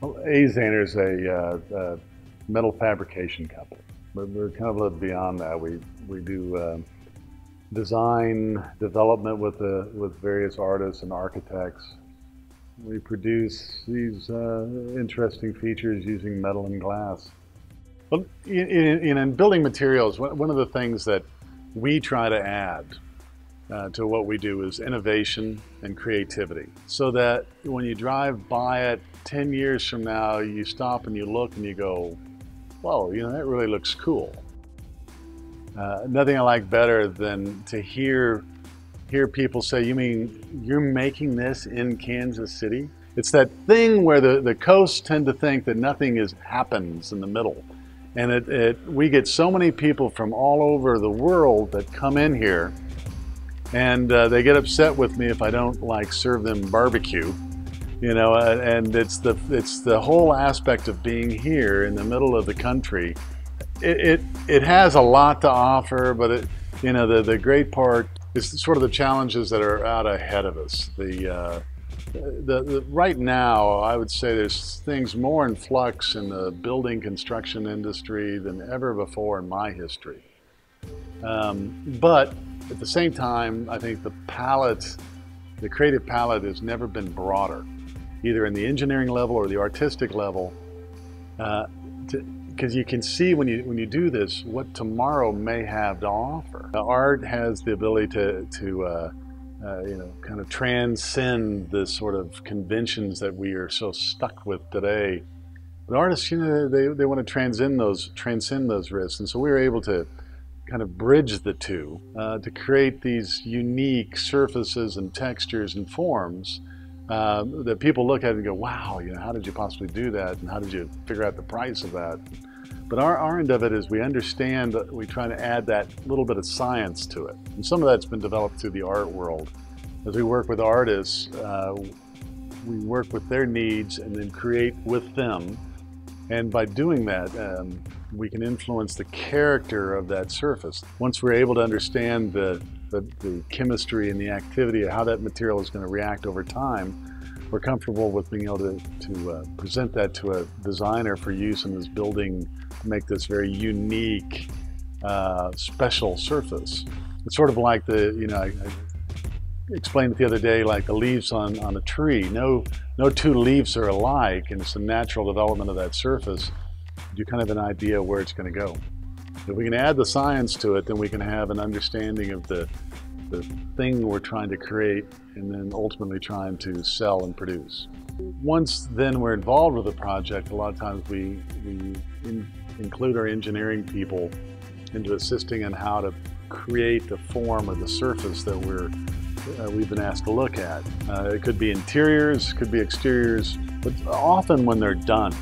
Well, Zahner is a metal fabrication company. We're kind of a little beyond that. We do design development with various artists and architects. We produce these interesting features using metal and glass. Well, in building materials, one of the things that we try to add to what we do is innovation and creativity, so that when you drive by it 10 years from now, you stop and you look and you go, whoa, that really looks cool. Nothing I like better than to hear people say, you mean you're making this in Kansas City? It's that thing where the coasts tend to think that nothing happens in the middle. And we get so many people from all over the world that come in here, and they get upset with me if I don't serve them barbecue, and it's the whole aspect of being here in the middle of the country. It has a lot to offer, but the great part is sort of the challenges that are out ahead of us. Right now, I would say there's things more in flux in the building construction industry than ever before in my history. But at the same time, I think the creative palette has never been broader, either in the engineering level or the artistic level, because you can see when you do this what tomorrow may have to offer. Art has the ability to kind of transcend the sort of conventions that we are so stuck with today. But artists, they want to transcend those risks, and so we were able to kind of bridge the two to create these unique surfaces and textures and forms that people look at and go, wow, how did you possibly do that? And how did you figure out the price of that? But our end of it is we understand, we try to add that little bit of science to it. And some of that's been developed through the art world. As we work with artists, we work with their needs and then create with them. And by doing that, we can influence the character of that surface. Once we're able to understand the chemistry and the activity of how that material is going to react over time, we're comfortable with being able to present that to a designer for use in this building to make this very unique, special surface. It's sort of like I explained it the other day, like the leaves on a tree. No two leaves are alike, and it's the natural development of that surface. You kind of have an idea where it's going to go. If we can add the science to it, then we can have an understanding of the thing we're trying to create, and then ultimately trying to sell and produce. Once then we're involved with the project, a lot of times we include our engineering people into assisting in how to create the form or the surface that we've been asked to look at. It could be interiors, could be exteriors, but often when they're done,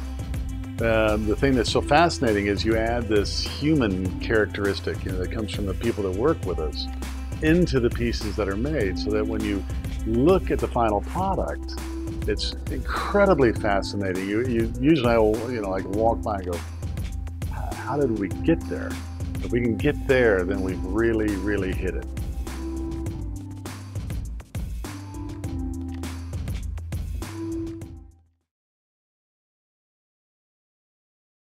the thing that's so fascinating is you add this human characteristic that comes from the people that work with us into the pieces that are made, so that when you look at the final product, it's incredibly fascinating. Usually I will walk by and go, how did we get there? If we can get there, then we've really, really hit it.